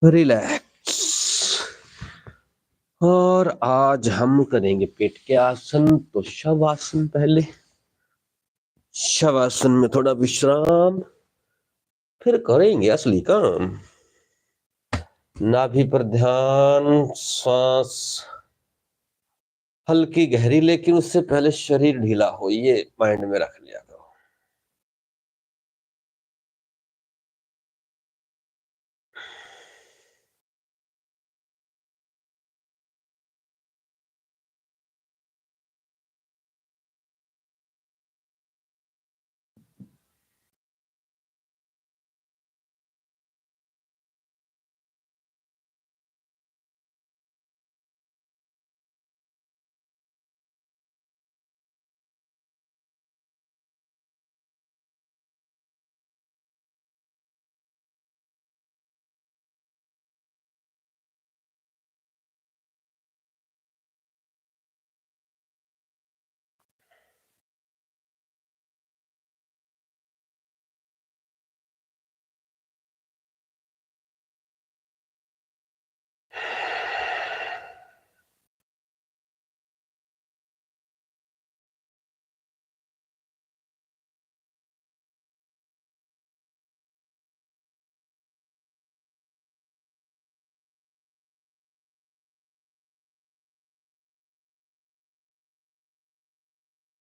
Relax. और आज हम करेंगे पेट के आसन। तो शवासन पहले, शवासन में थोड़ा विश्राम, फिर करेंगे असली काम। नाभि पर ध्यान, सांस हल्की गहरी, लेकिन उससे पहले शरीर ढीला हो, ये माइंड में रख लिया करो।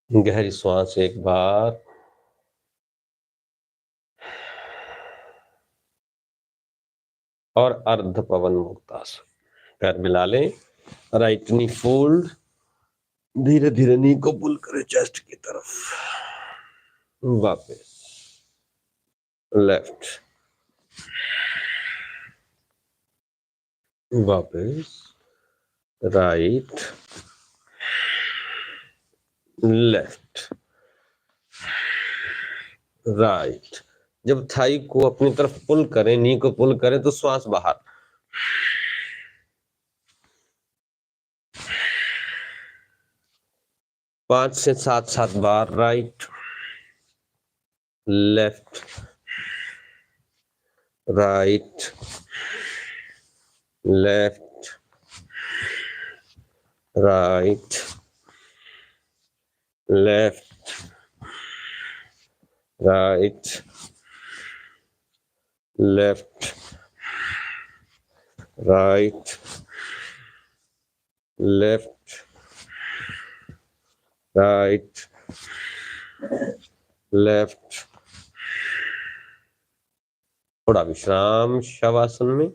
गहरी सांस एक बार, और अर्ध पवन मुक्तासन। पैर मिला लें, राइट नी फोल्ड, धीरे धीरे नी को पुल करें चेस्ट की तरफ। वापस लेफ्ट, वापस राइट, लेफ्ट, राइट। जब थाई को अपनी तरफ पुल करें, नी को पुल करें, तो श्वास बाहर। 5 से 7 बार। Right, left, right, left, right, left, right, left, right, left, right, left. थोड़ा विश्राम शवासन में।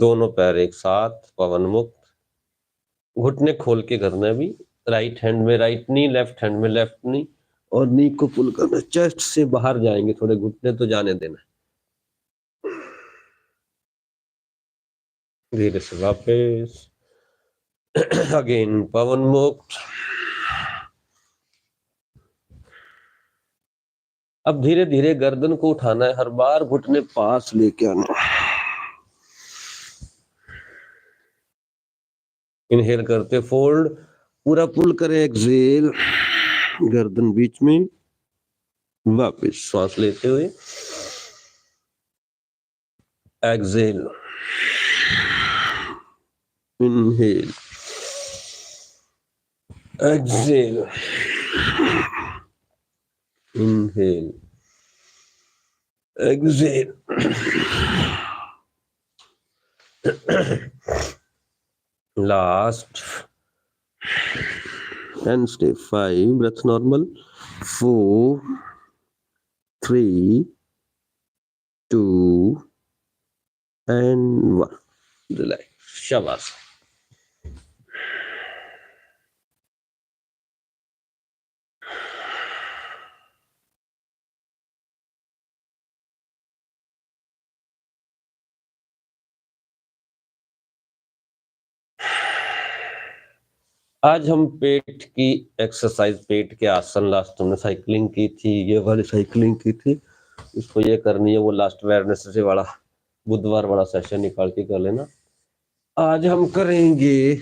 दोनों पैर एक साथ पवन मुक्त, घुटने खोल के करना भी। राइट हैंड में राइट नी, लेफ्ट हैंड में लेफ्ट नी, और नी को पुल करना। चेस्ट से बाहर जाएंगे थोड़े, घुटने तो जाने देना। धीरे से वापस अगेन पवन मुक्त। अब धीरे धीरे गर्दन को उठाना है, हर बार घुटने पास लेके आना। इनहेल करते फोल्ड, पूरा पुल करें, एक्सहेल, गर्दन बीच में। वापस श्वास लेते हुए, exhale, inhale, exhale, inhale, exhale. Last 10 stay 5 breath normal, 4 3 2 and 1 relax shavasana। आज हम पेट की एक्सरसाइज, पेट के आसन, लास्ट हमने साइकिलिंग की थी, ये वाली साइकिलिंग की थी। इसको ये करनी है, वो लास्ट वेडनेसडे वाला बुधवार वाला सेशन निकाल के कर लेना। आज हम करेंगे,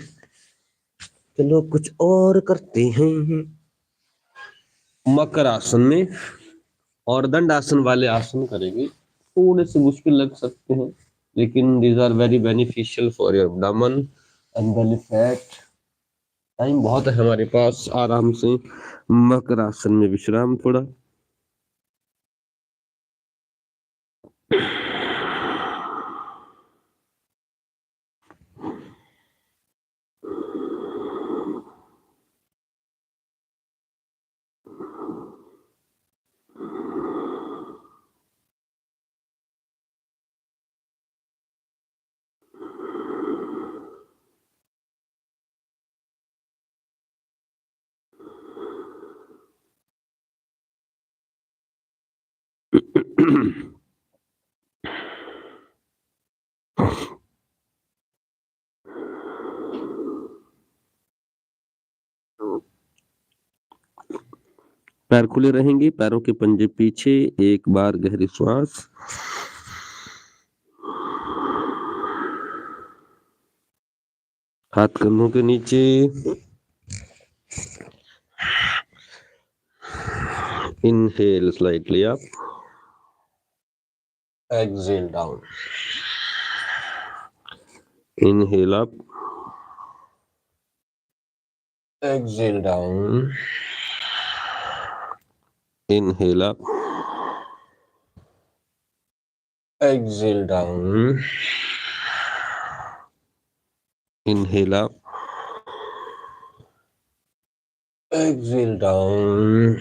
चलो कुछ और करते हैं, मकर आसन में और दंडासन वाले आसन करेंगे। थोड़े से मुश्किल लग सकते हैं, लेकिन these are very beneficial for your abdomen and belly fat. Time बहुत है हमारे पास, आराम से मकर आसन में विश्राम थोड़ा। पैर खुले रहेंगे, पैरों के पंजे पीछे, एक बार गहरी श्वास, हाथ कंधों के नीचे, inhale slightly up, exhale down, inhale up, exhale down, inhale up, exhale down, inhale up, exhale down।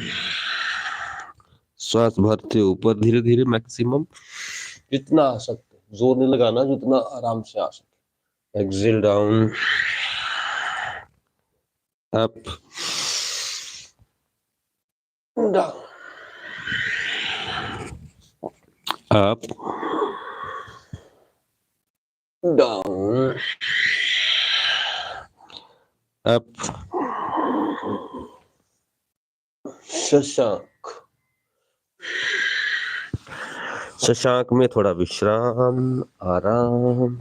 श्वास भरते ऊपर धीरे धीरे, मैक्सिमम जितना आ सकते, जोर नहीं लगाना, जितना आराम से आ सके। Exhale down, up, down, up, down, up, Shashank. Shashank में थोड़ा विश्राम, आराम।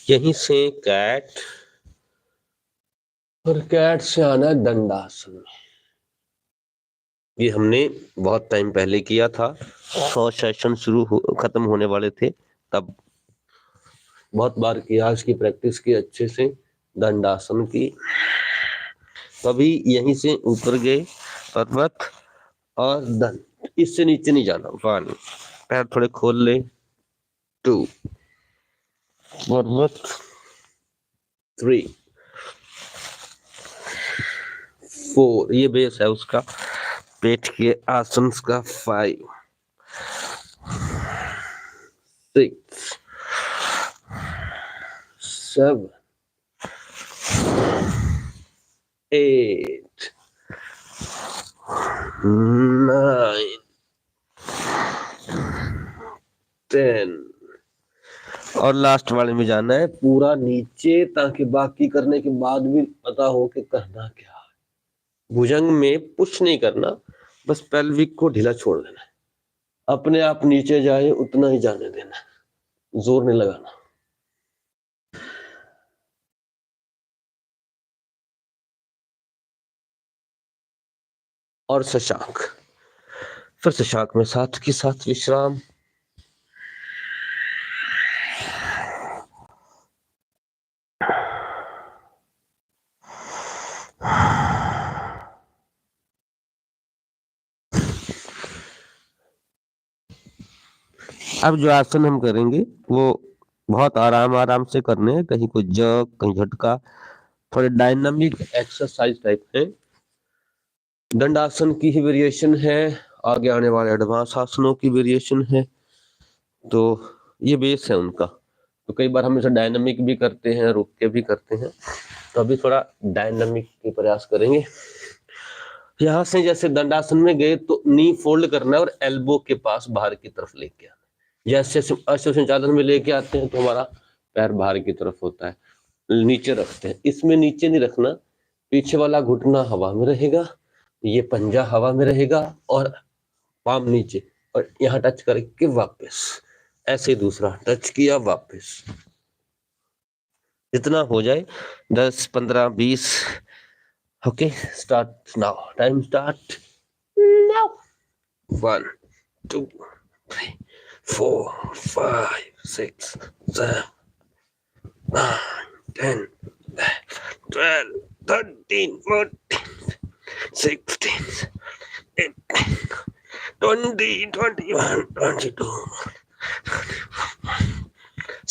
यहीं से कैट, और कैट से आना है दंडासन। ये हमने बहुत टाइम पहले किया था, 100 सेशन खत्म होने वाले थे तब, बहुत बार किया, आज की प्रैक्टिस की अच्छे से दंडासन की। कभी यहीं से ऊपर गए पर्वत और दंड, इससे नीचे नहीं जाना। 1, पैर थोड़े खोल ले, 2, पर्वत, 3, 4, ये बेस है उसका, पेट के आसन का। 5, 6, 7, 8, 9, 10, और लास्ट वाले में जाना है पूरा नीचे, ताकि बाकी करने के बाद भी पता हो कि करना क्या है। भुजंग में पुश नहीं करना, बस पेल्विक को ढीला छोड़ देना है, अपने आप नीचे जाए उतना ही जाने देना है, जोर नहीं लगाना। और शशांक, फिर शशांक में साथ के साथ विश्राम। अब जो आसन हम करेंगे वो बहुत आराम आराम से करने हैं, कहीं कोई जग कहीं झटका, थोड़े डायनामिक एक्सरसाइज टाइप है। दंडासन की ही वेरिएशन है, आगे आने वाले एडवांस आसनों की वेरिएशन है, तो ये बेस है उनका। तो कई बार हम इसे डायनामिक भी करते हैं, रुक के भी करते हैं, तो अभी थोड़ा डायनामिक के प्रयास करेंगे। यहां से जैसे दंडासन में गए तो नी फोल्ड करना है और एल्बो के पास बाहर की तरफ लेके आना है। जैसे अश्व संचालन में लेके आते हैं तो हमारा पैर बाहर की तरफ होता है, नीचे रखते हैं। इसमें नीचे नहीं रखना, पीछे वाला घुटना हवा में रहेगा, ये पंजा हवा में रहेगा और पाम नीचे, और यहाँ टच करके वापस, ऐसे दूसरा टच किया वापस, जितना हो जाए 10 15 20। Okay, start now, time start now. 1 2 3 4 5 6 7 8 10 12 13 14 16 18 20 21 22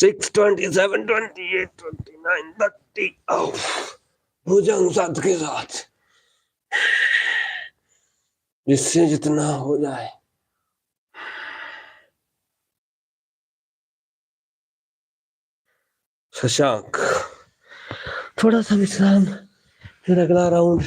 6 27 28 29 30। भुजंग साथ के साथ, जिससे जितना हो जाए। शशांक, थोड़ा सा विश्राम, फिर अगला राउंड।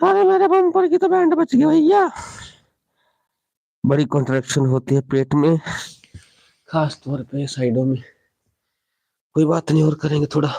अरे मेरे बम्पर की तो बैंड बच गई भैया। बड़ी कॉन्ट्रैक्शन होती है पेट में, खास तौर पे साइडों में। कोई बात नहीं, और करेंगे थोड़ा।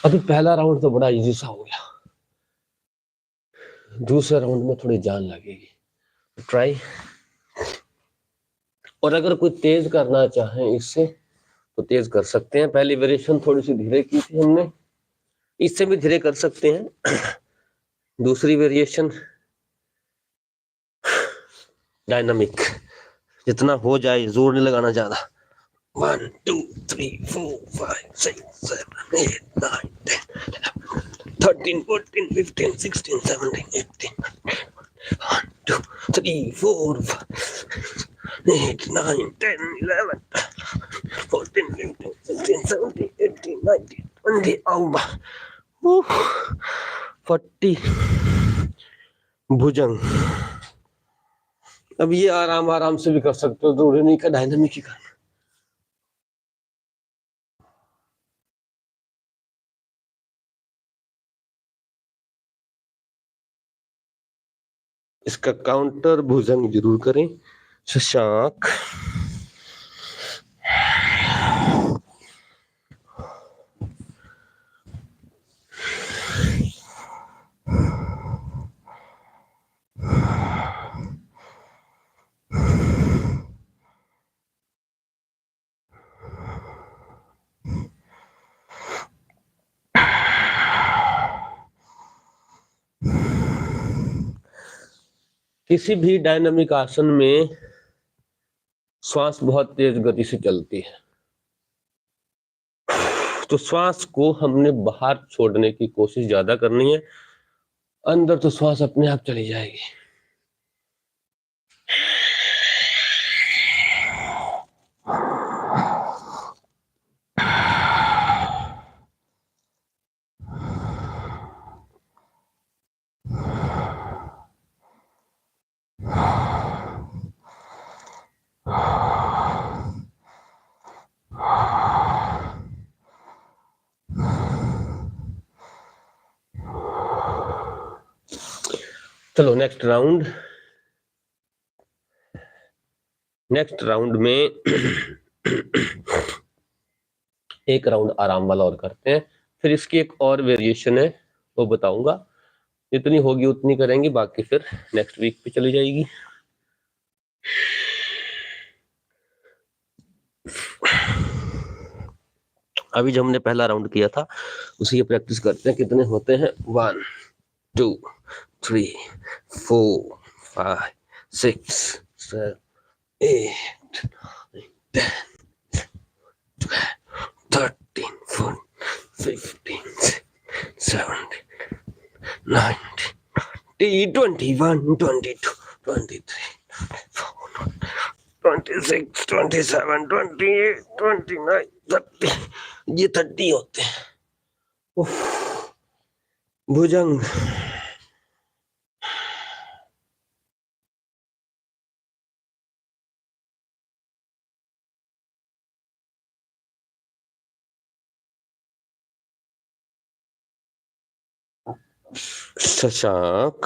अभी पहला राउंड तो बड़ा इजी सा हो गया, दूसरे राउंड में थोड़ी जान लगेगी, ट्राई। और अगर कोई तेज करना चाहे इससे तो तेज कर सकते हैं। पहली वेरिएशन थोड़ी सी धीरे की थी हमने, इससे भी धीरे कर सकते हैं। दूसरी वेरिएशन डायनामिक, जितना हो जाए, जोर नहीं लगाना ज्यादा। 1 2 3 4 5 6 7 8 9 10 13 14 15 16 17 18 1 2 3 4 8 9 10 11 14 15 16 17 18 19 20। 40 भुजंग। अब ये आराम आराम से भी कर सकते हो, जरूरी नहीं का डायनामिक ही करना। इसका काउंटर भुजंग जरूर करें। शशांक, किसी भी डायनामिक आसन में श्वास बहुत तेज गति से चलती है, तो श्वास को हमने बाहर छोड़ने की कोशिश ज्यादा करनी है, अंदर तो श्वास अपने आप चली जाएगी। चलो नेक्स्ट राउंड। नेक्स्ट राउंड में एक राउंड आराम वाला और करते हैं, फिर इसकी एक और वेरिएशन है वो बताऊंगा, जितनी होगी उतनी करेंगे, बाकी फिर नेक्स्ट वीक पे चली जाएगी। अभी जो हमने पहला राउंड किया था उसी की प्रैक्टिस करते हैं, कितने होते हैं। 1 2 3 4 5 6 7 8 10 13 14 15 17 19 21 22 23 26 27 28 29 30, ये 30 होते हैं। उफ, भुजंग। शशांक,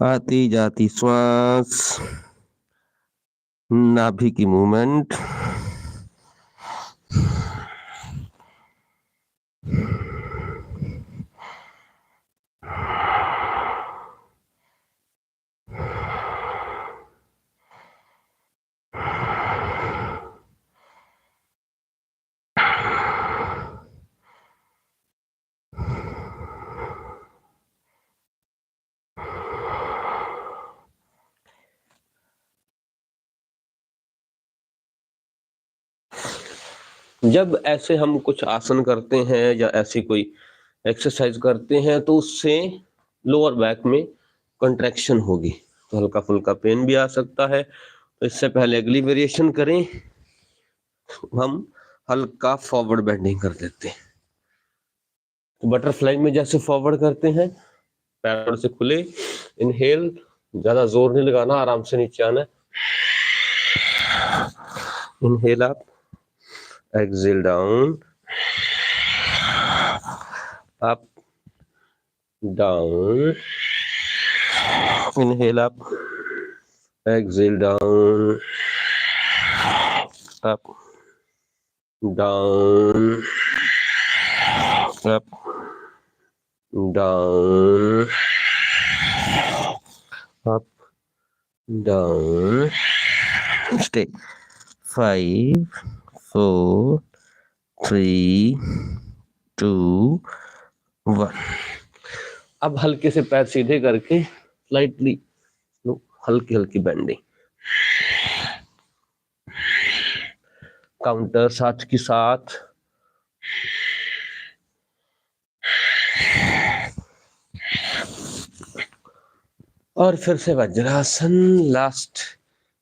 आती जाती श्वास, नाभि की मूवमेंट, जब ऐसे हम कुछ आसन करते हैं या ऐसी कोई एक्सरसाइज करते हैं तो उससे लोअर बैक में कंट्रैक्शन होगी, तो हल्का फुल्का पेन भी आ सकता है। तो इससे पहले अगली वेरिएशन करें, हम हल्का फॉरवर्ड बेंडिंग कर देते हैं। तो बटरफ्लाई में जैसे फॉरवर्ड करते हैं, पैर से खुले, इनहेल, ज्यादा जोर नहीं लगाना, आराम से नीचे आना है। Inhale up, exhale down, up down, inhale up, exhale down, up down, up down, up down, stay. 5 4 3 2 1। अब हल्के से पैर सीधे करके स्लाइटली हल्की हल्की बेंडिंग, काउंटर साथ की साथ। और फिर से वज्रासन, लास्ट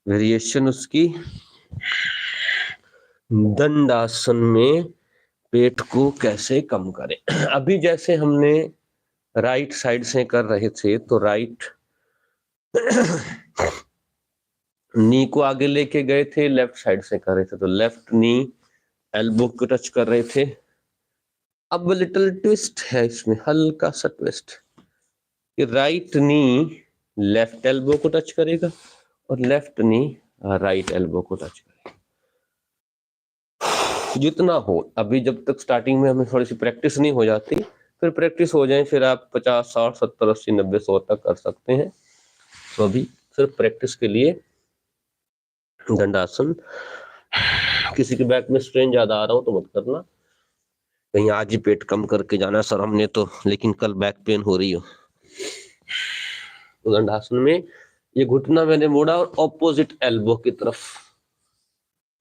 वेरिएशन उसकी। दंडासन में पेट को कैसे कम करें। अभी जैसे हमने राइट साइड से कर रहे थे तो राइट नी को आगे लेके गए थे, लेफ्ट साइड से कर रहे थे तो लेफ्ट नी एल्बो को टच कर रहे थे। अब लिटिल ट्विस्ट है इसमें, हल्का सा ट्विस्ट, कि राइट नी लेफ्ट एल्बो को टच करेगा और लेफ्ट नी राइट एल्बो को टच करेगा। जितना हो, अभी जब तक स्टार्टिंग में हमें थोड़ी सी प्रैक्टिस नहीं हो जाती, फिर प्रैक्टिस हो जाए फिर आप 50 60 70 80 90 100 तक कर सकते हैं। तो अभी सिर्फ प्रैक्टिस के लिए दंडासन। किसी के बैक में स्ट्रेन ज्यादा आ रहा हो तो मत करना, कहीं आज ही पेट कम करके जाना सर हमने तो, लेकिन कल बैक पेन हो रही हो। तो दंडासन में ये घुटना मैंने मोड़ा और ऑपोजिट एल्बो की तरफ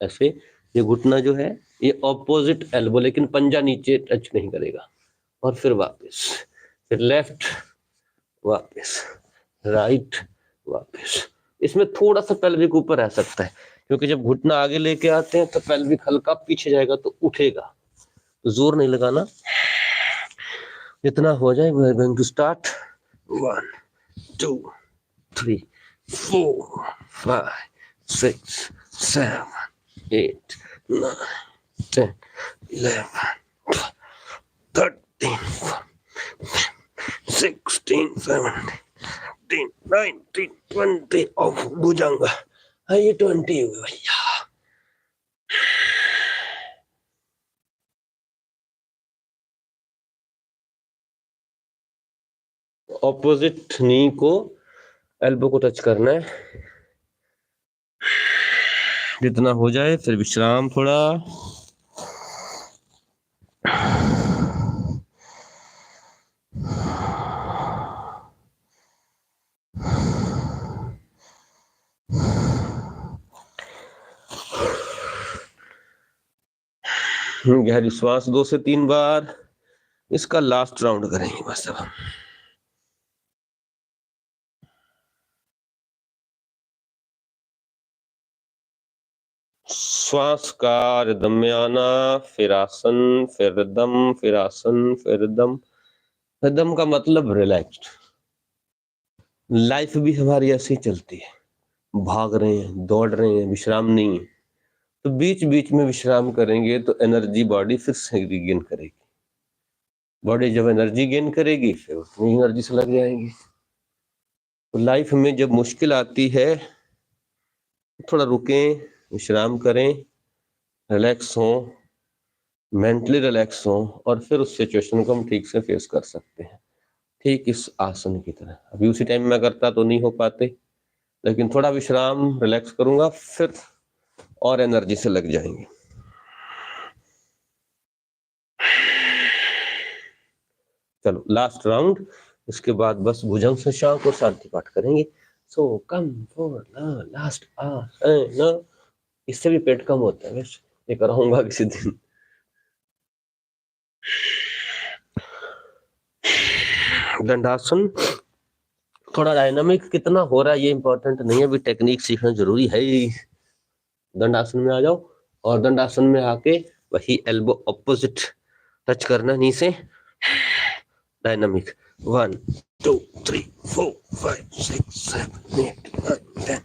ऐसे, ये घुटना जो है ये ऑपोजिट एल्बो, लेकिन पंजा नीचे टच नहीं करेगा। और फिर वापस, फिर लेफ्ट, वापस राइट, वापस। इसमें थोड़ा सा पेल्विक ऊपर रह सकता है, क्योंकि जब घुटना आगे लेके आते हैं तो पेल्विक हल्का पीछे जाएगा तो उठेगा, तो जोर नहीं लगाना, जितना हो जाए। We are going to start. 1 2 3 4 5 6 7 8 9 10 11 17, 19, 20 of भुजंग। ये 20 हुए भैया। ऑपोजिट नी को एल्बो को टच करना है, जितना हो जाए। फिर विश्राम थोड़ा। गहरी श्वास 2 से 3 बार। इसका लास्ट राउंड करेंगे बस अब। श्वास का रिदम में आना, फिर आसन, फिर रिदम, फिर आसन, फिर रिदम। रिदम का मतलब रिलैक्स्ड। लाइफ भी हमारी ऐसे ही चलती है, भाग रहे हैं, दौड़ रहे हैं, विश्राम नहीं है। तो बीच बीच में विश्राम करेंगे तो एनर्जी बॉडी फिर से रिगेन करेगी। बॉडी जब एनर्जी गेन करेगी फिर उतनी एनर्जी से लग जाएंगी। तो लाइफ में जब मुश्किल आती है थोड़ा रुकें, विश्राम करें, रिलैक्स हों, मेंटली रिलैक्स हों, और फिर उस सिचुएशन को हम ठीक से फेस कर सकते हैं। ठीक इस आसन की तरह। अभी उसी टाइम में करता तो नहीं हो पाते, लेकिन थोड़ा विश्राम, रिलैक्स करूंगा, फिर और एनर्जी से लग जाएंगे। चलो लास्ट राउंड। इसके बाद बस भुजंग से शांत और शांति पाठ करेंगे। सो कम फॉर लास्ट आसन। इससे भी पेट कम होता है, वैसे ये कराऊंगा किसी दिन। दंडासन थोड़ा डायनामिक कितना हो रहा है ये इंपॉर्टेंट नहीं है, अभी टेक्निक सीखना जरूरी है। दंडासन में आ जाओ, और दंडासन में आके वही एल्बो ऑपोजिट टच करना नी से। डायनामिक 1 2 3 4 5 6 7 8 9 10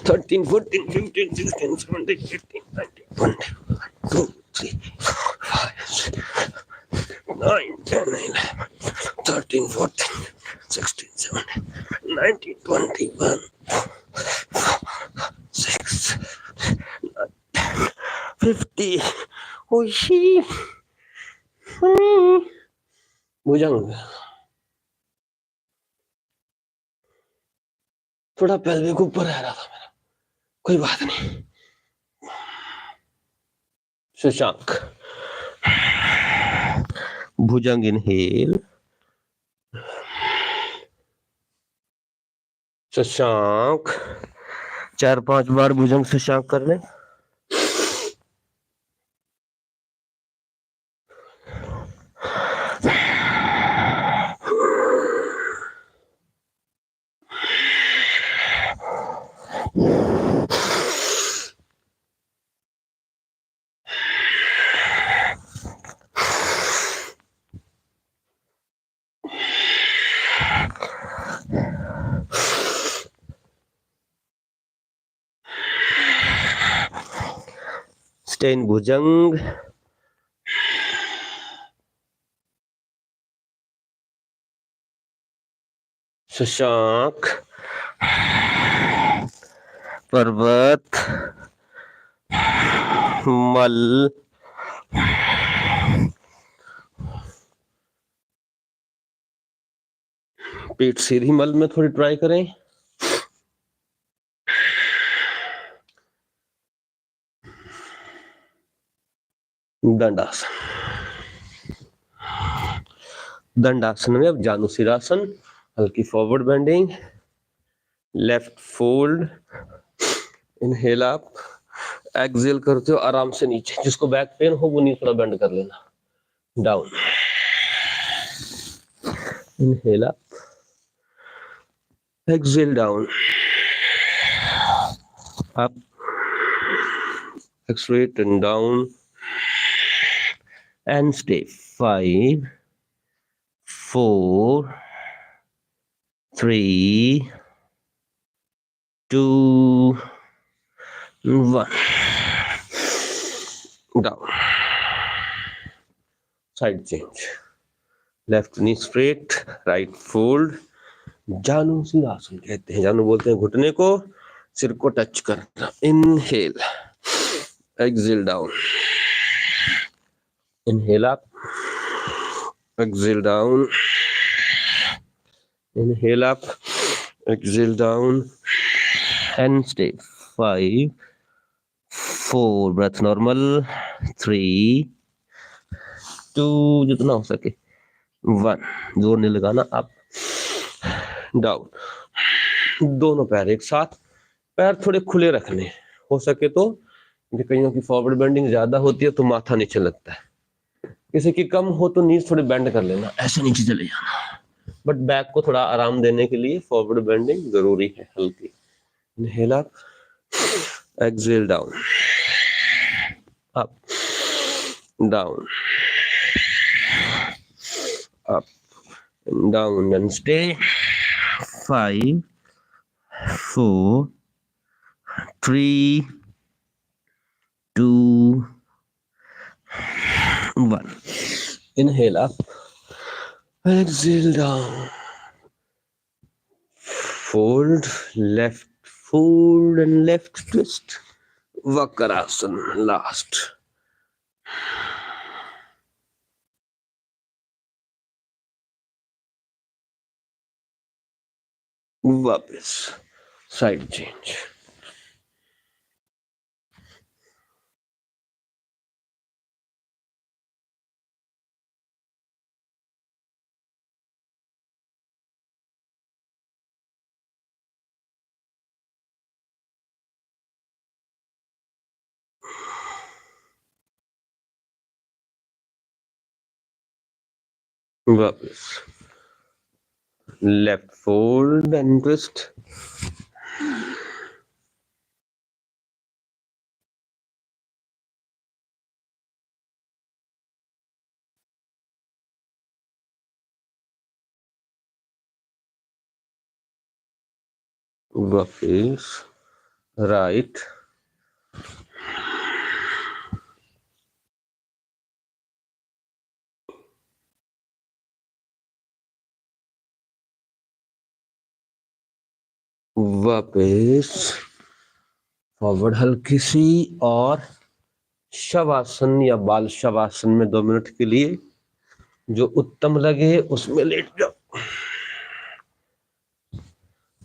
13 14 15 16 17 18 19 20 2 3 5 9 10 11 13 14 16 17 19 21 6 50। ओही भुजंग। थोड़ा पेल्विक ऊपर रह रहा था मेरा, कोई बात नहीं। शशांक भुजंग इनहेल, शशांक 4-5 बार भुजंग शशांक कर लें। स्टे इन भुजंग। शशांक, पर्वत, मल, पीठ सीधी मल में थोड़ी ट्राई करें। दंडासन। दंडासन में अब जानुसिरासन, हल्की forward bending, left fold, inhale up, exhale करते हो आराम से नीचे। जिसको बैक पेन हो वो नी थोड़ा बेंड कर लेना। Down, inhale up, exhale down, up, straight and down, and stay. 5 4 3 2 1 down. Side change. Left knee straight, right fold. जानू सिंहासन कहते हैं, जानू बोलते हैं घुटने को, सिर को टच करना। Inhale, exhale down, inhale up, exhale down, inhale up, exhale down and stay. 5 4, breathe normal, 3 2, जितना हो सके, 1, जोर नहीं लगाना। अप डाउन, दोनों पैर एक साथ, पैर थोड़े खुले रखने, हो सके तो। कईयों की फॉरवर्ड बेंडिंग ज्यादा होती है तो माथा नीचे लगता है, किसी की कम हो तो नीज थोड़ी बेंड कर लेना, ऐसे नीचे चले जाना। बट बैक को थोड़ा आराम देने के लिए फॉरवर्ड बेंडिंग जरूरी है, हल्की। Inhale up, exhale down, up down, up and down and stay. 5 4 3 2 1. Inhale up, exhale down, fold, left fold and left twist. Vakarasana last. वापस साइड चेंज। वापस लेफ्ट फोल्ड एंड ट्विस्ट। वापस right, वापस forward हल्की सी, और शवासन या बाल शवासन में 2 minute के लिए जो उत्तम लगे उसमें लेट जाओ।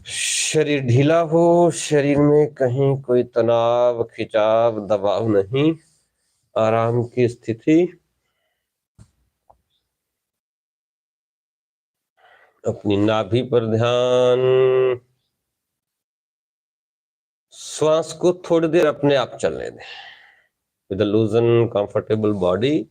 शरीर ढीला हो, शरीर में कहीं कोई तनाव, खिंचाव, दबाव नहीं, आराम की स्थिति। अपनी नाभि पर ध्यान, श्वास को थोड़ी देर अपने आप चलने दें। With a लूजन comfortable body,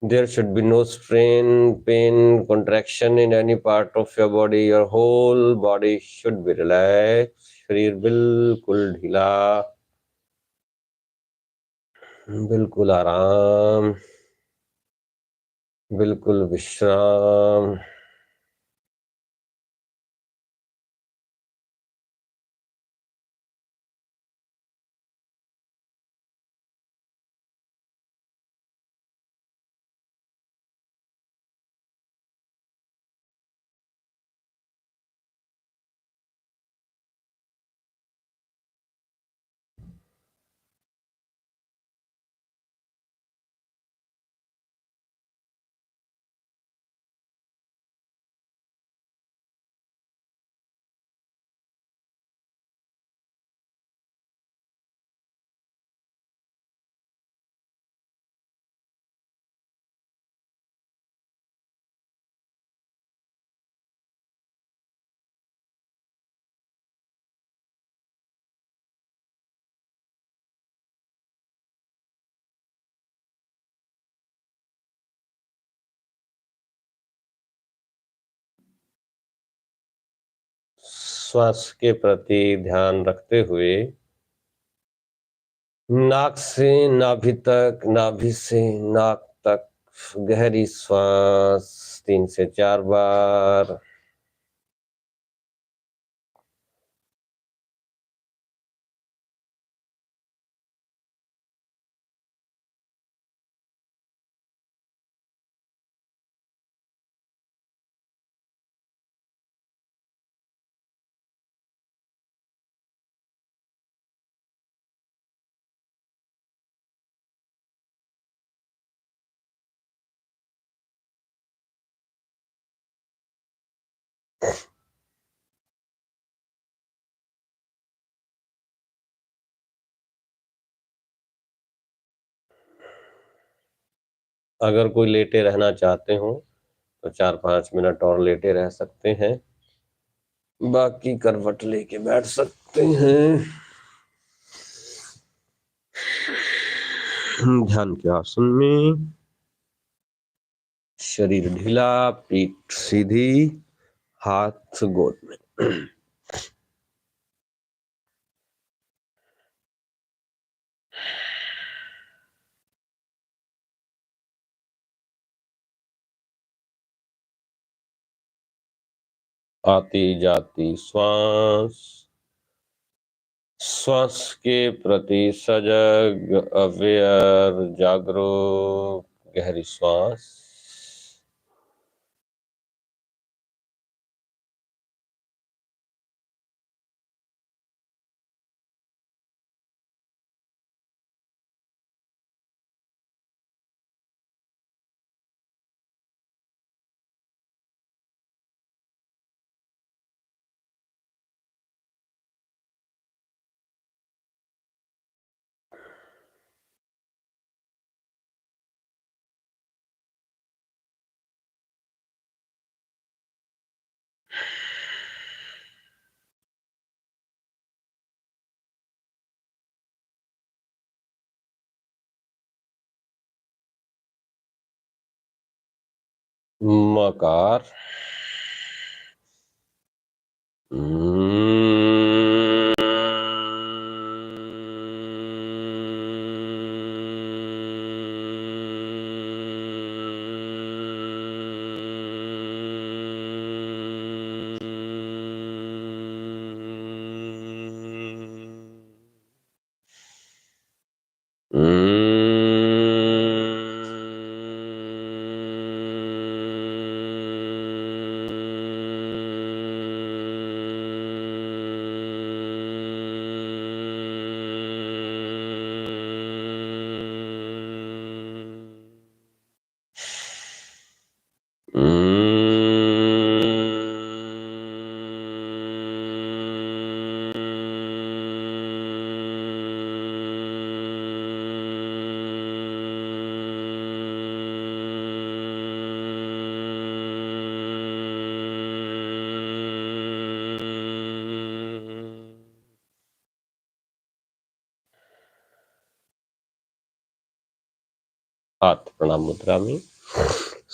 there should be no strain, pain, contraction in any part of your body. Your whole body should be relaxed. शरीर बिल्कुल ढीला, बिल्कुल आराम, बिल्कुल विश्राम। श्वास के प्रति ध्यान रखते हुए नाक से नाभि तक, नाभि से नाक तक गहरी श्वास 3 से 4 बार। अगर कोई लेटे रहना चाहते हो तो 4-5 मिनट और लेटे रह सकते हैं, बाकी करवट लेके बैठ सकते हैं। ध्यान के आसन में शरीर ढीला, पीठ सीधी, हाथ गोद में। आती जाती श्वास, श्वास के प्रति सजग, अवेयर, जागरूक, गहरी श्वास। मकार। हाथ प्रणाम मुद्रा में।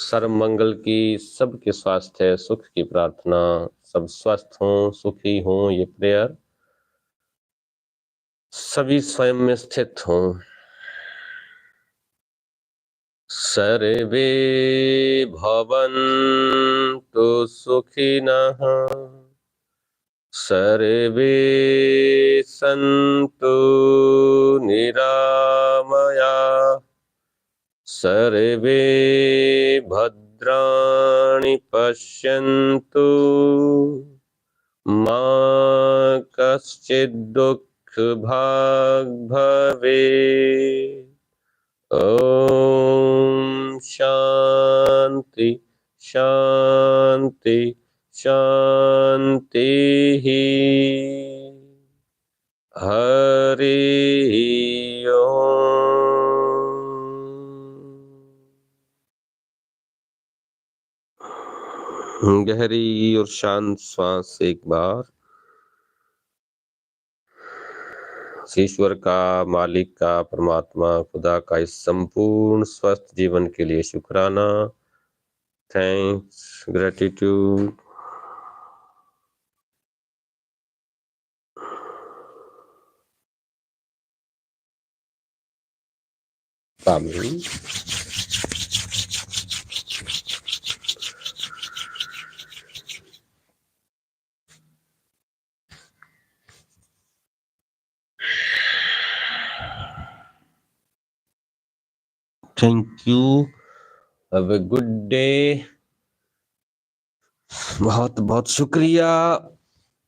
सर्व मंगल की, सबके स्वास्थ्य सुख की प्रार्थना, सब स्वस्थ हों, सुखी हों, ये प्रेयर सभी स्वयं में स्थित हों। सर्वे भवन्तु सुखिनः, सर्वे सन्तु निरामयाः, सर्वे भद्राणि पश्यन्तु, मा कश्चित् दुःखभाग् भवेत्। ओम शांति शांति शांति। हरि ओम। गहरी और शांत श्वास एक बार। ईश्वर का, मालिक का, परमात्मा खुदा का इस संपूर्ण स्वस्थ जीवन के लिए शुक्राना। Thanks, gratitude. आमीन। Thank you, have a good day. बहुत बहुत शुक्रिया।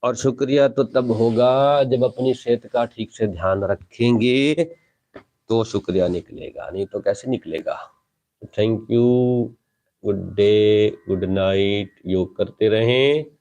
और शुक्रिया तो तब होगा जब अपनी सेहत का ठीक से ध्यान रखेंगे तो शुक्रिया निकलेगा, नहीं तो कैसे निकलेगा। Thank you, good day, good night. योग करते रहें।